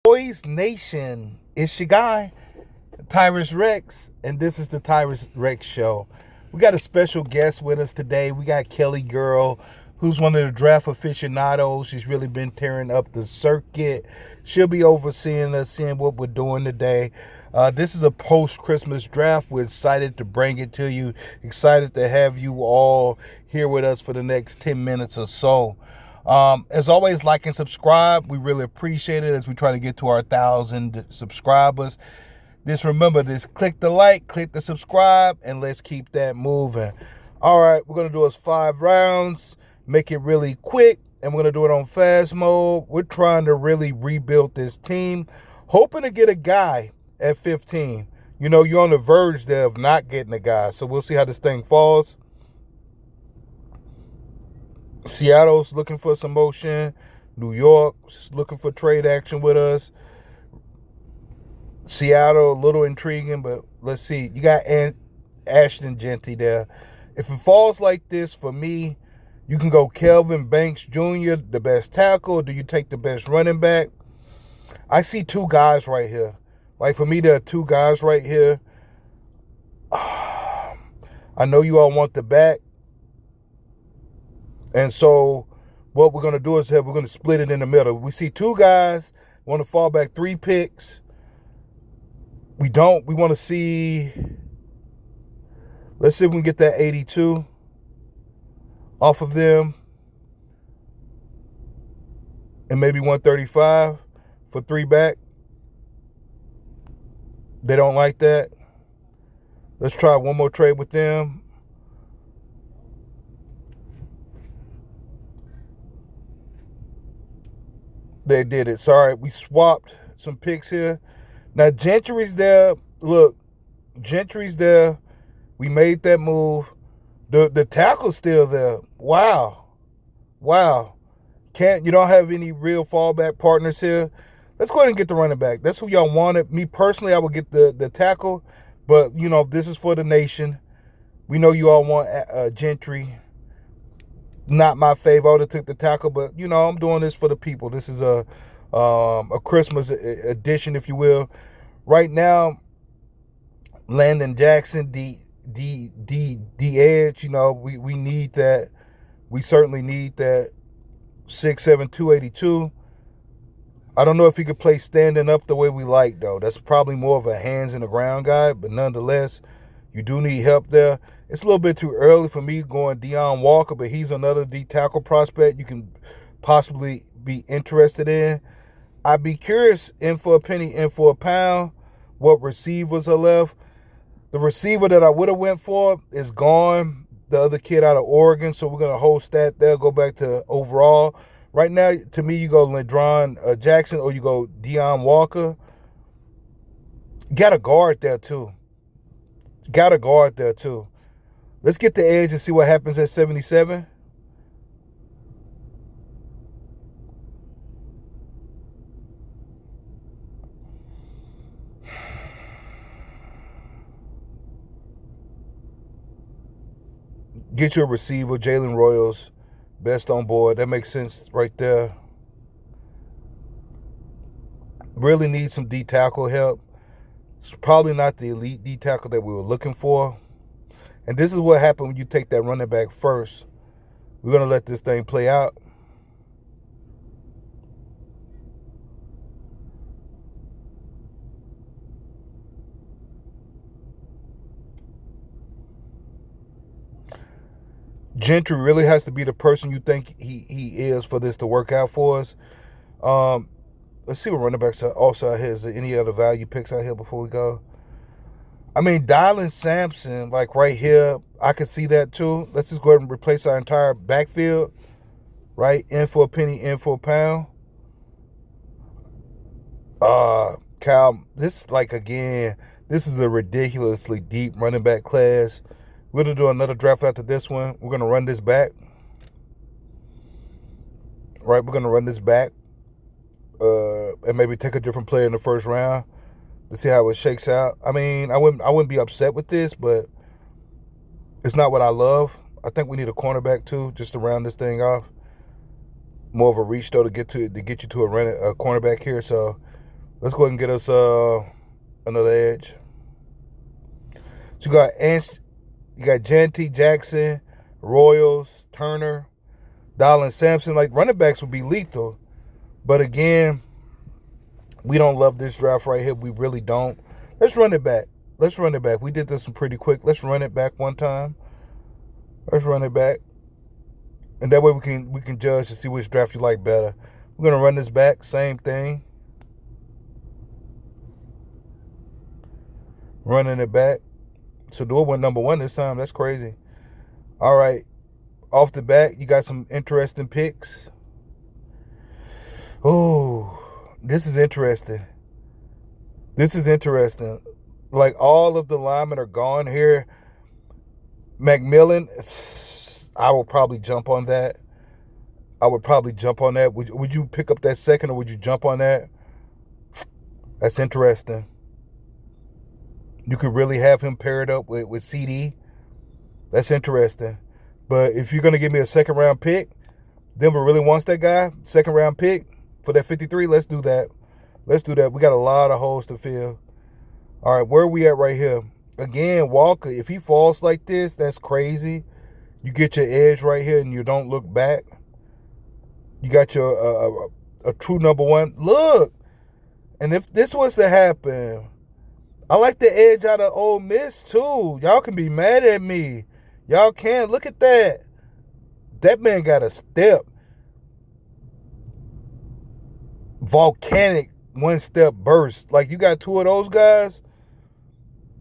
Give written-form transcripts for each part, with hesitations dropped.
Boys Nation, it's your guy, Tyrus Rex, and this is the Tyrus Rex Show. We got a special guest with us today. We got Kelly Girl, who's one of the draft aficionados. She's really been tearing up the circuit. She'll be overseeing us, seeing what we're doing today. This is a post-Christmas draft. We're excited to bring it to you. Excited to have you all here with us for the next 10 minutes or so. As always, like and subscribe. We really appreciate it as we try to get to our 1,000 subscribers. Remember this, click the like, click the subscribe, and let's keep that moving. All right, we're going to do us 5 rounds, make it really quick, and we're going to do it on fast mode. We're trying to really rebuild this team, hoping to get a guy at 15. You know, you're on the verge there of not getting a guy, so we'll see how this thing falls. Seattle's looking for some motion. New York's looking for trade action with us. Seattle, a little intriguing, but let's see. You got Ashton Genty there. If it falls like this, for me, you can go Kelvin Banks Jr., the best tackle, or do you take the best running back? I see 2 guys right here. Like, for me, there are 2 guys right here. I know you all want the back. And so what we're going to do is we're going to split it in the middle. We see 2 guys, want to fall back 3 picks. We want to see, let's see if we can get that 82 off of them. And maybe 135 for 3 back. They don't like that. Let's try one more trade with them. They did it. Sorry, we swapped some picks here. Now, Gentry's there. Look, Gentry's there. We made that move. The tackle's still there. Wow. You don't have any real fallback partners here. Let's go ahead and get the running back. That's who y'all wanted. Me personally, I would get the tackle. But, you know, this is for the nation. We know you all want Gentry. Not my favorite. I would have took the tackle, but, you know, I'm doing this for the people. This is a Christmas edition, if you will. Right now, Landon Jackson, the edge, you know, we need that. We certainly need that. 6'7", 282. I don't know if he could play standing up the way we like, though. That's probably more of a hands in the ground guy, but nonetheless, you do need help there. It's a little bit too early for me going Deion Walker, but he's another D tackle prospect you can possibly be interested in. I'd be curious, in for a penny, in for a pound, what receivers are left. The receiver that I would have went for is gone, the other kid out of Oregon, so we're going to hold stat there, go back to overall. Right now, to me, you go LeDron Jackson or you go Deion Walker. Got a guard there, too. Let's get the edge and see what happens at 77. Get your receiver, Jalen Royals, best on board. That makes sense right there. Really need some D tackle help. It's probably not the elite D tackle that we were looking for. And this is what happened when you take that running back first. We're going to let this thing play out. Gentry really has to be the person you think he is for this to work out for us. Let's see what running backs are also out here. Is there any other value picks out here before we go? I mean, Dylan Sampson, like right here, I could see that too. Let's just go ahead and replace our entire backfield, right? In for a penny, in for a pound. Cal, this is a ridiculously deep running back class. We're going to do another draft after this one. We're going to run this back. Right, we're going to run this back. And maybe take a different player in the first round to see how it shakes out. I mean, I wouldn't be upset with this, but it's not what I love. I think we need a cornerback too, just to round this thing off. More of a reach though to get you to a cornerback here. So Let's go ahead and get us another edge. So you got Janty Jackson, Royals, Turner, Dallas Sampson. Like, running backs would be lethal. But again, we don't love this draft right here. We really don't. Let's run it back. Let's run it back. We did this one pretty quick. Let's run it back one time. Let's run it back. And that way we can judge to see which draft you like better. We're going to run this back. Same thing. Running it back. Shador went number 1 this time. That's crazy. All right. Off the bat, you got some interesting picks. Oh, this is interesting. This is interesting. Like, all of the linemen are gone here. McMillan, I will probably jump on that. Would you pick up that second, or would you jump on that? That's interesting. You could really have him paired up with CD. That's interesting. But if you're going to give me a second-round pick, Denver really wants that guy, second-round pick for that 53, let's do that. Let's do that. We got a lot of holes to fill. All right, where are we at right here? Again, Walker, if he falls like this, that's crazy. You get your edge right here and you don't look back. You got your a true number 1. Look, and if this was to happen, I like the edge out of Ole Miss too. Y'all can be mad at me. Y'all can. Look at that. That man got a step. Volcanic one-step burst. Like, you got 2 of those guys,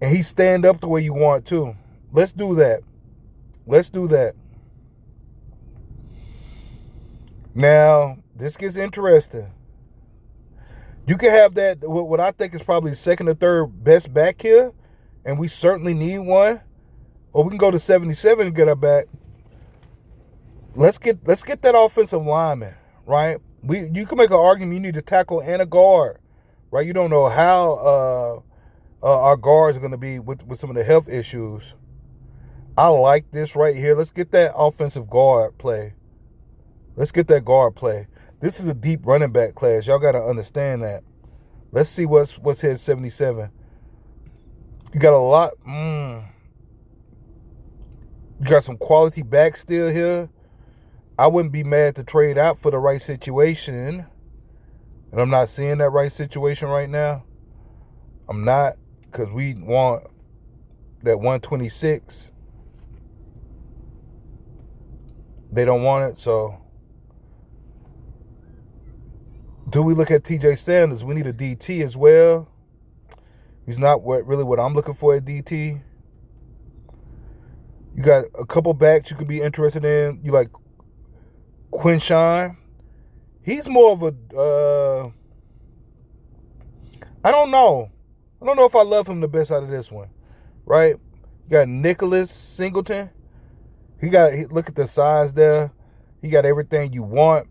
and he stand up the way you want to. Let's do that. Let's do that. Now, this gets interesting. You can have that, what I think is probably the second or third best back here, and we certainly need one. Or we can go to 77 and get our back. Let's get that offensive lineman, right? You can make an argument you need a tackle and a guard, right? You don't know how our guards are going to be with some of the health issues. I like this right here. Let's get that offensive guard play. Let's get that guard play. This is a deep running back class. Y'all got to understand that. Let's see what's here at 77. You got a lot. You got some quality backs still here. I wouldn't be mad to trade out for the right situation. And I'm not seeing that right situation right now. I'm not, because we want that 126. They don't want it, so. Do we look at TJ Sanders? We need a DT as well. He's not really what I'm looking for at DT. You got a couple backs you could be interested in. You like Quinshawn. He's more of a, I don't know. I don't know if I love him the best out of this one, right? You got Nicholas Singleton. Look at the size there. He got everything you want.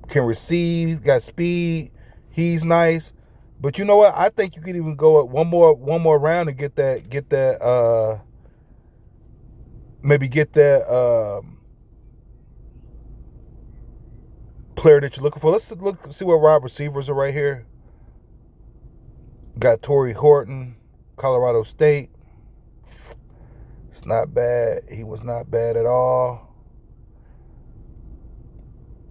Can receive, got speed. He's nice. But you know what? I think you could even go at one more round and get that player that you're looking for. Let's see what wide receivers are right here. Got Torrey Horton, Colorado State. It's not bad. He was not bad at all.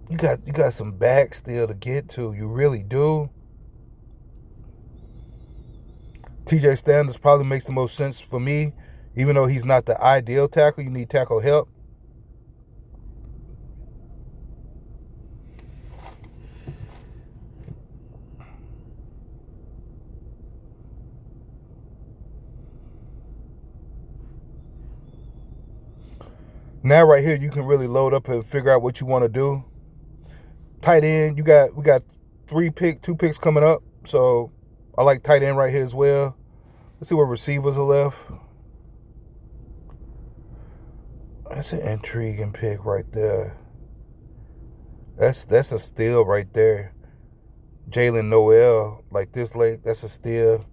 You got some backs still to get to. You really do. TJ Sanders probably makes the most sense for me, even though he's not the ideal tackle. You need tackle help. Now right here, you can really load up and figure out what you want to do. Tight end, we got 2 picks coming up. So I like tight end right here as well. Let's see what receivers are left. That's an intriguing pick right there. That's a steal right there. Jalen Noel, like this late, that's a steal.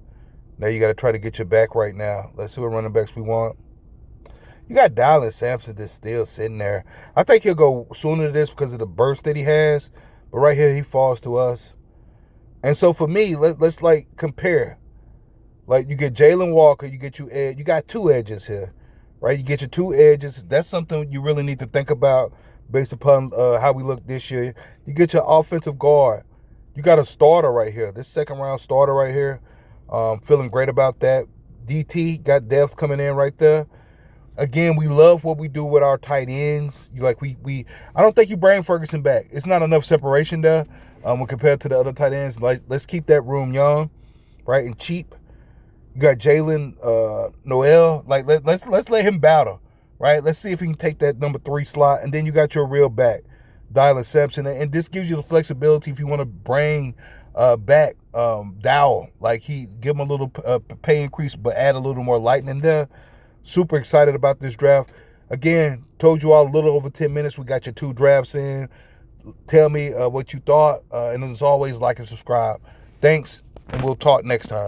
Now you got to try to get your back right now. Let's see what running backs we want. You got Dallas Sampson that's still sitting there. I think he'll go sooner to this because of the burst that he has. but right here he falls to us. And so for me, let's like compare. Like you get Jalen Walker, you get you got two edges here, right? You get your two edges. That's something you really need to think about based upon how we look this year. You get your offensive guard. You got a starter right here. This second round starter right here. Feeling great about that. DT got depth coming in right there. Again, we love what we do with our tight ends. I don't think you bring Ferguson back. It's not enough separation there when compared to the other tight ends. Like, let's keep that room young, right, and cheap. You got Jalen Noel. Like, let's let him battle, right? Let's see if he can take that number 3 slot. And then you got your real back, Dallas Sampson. And this gives you the flexibility if you want to bring back Dowell. Like, give him a little pay increase, but add a little more lightning there. Super excited about this draft. Again, told you all a little over 10 minutes. We got your 2 drafts in. Tell me what you thought. And as always, like and subscribe. Thanks, and we'll talk next time.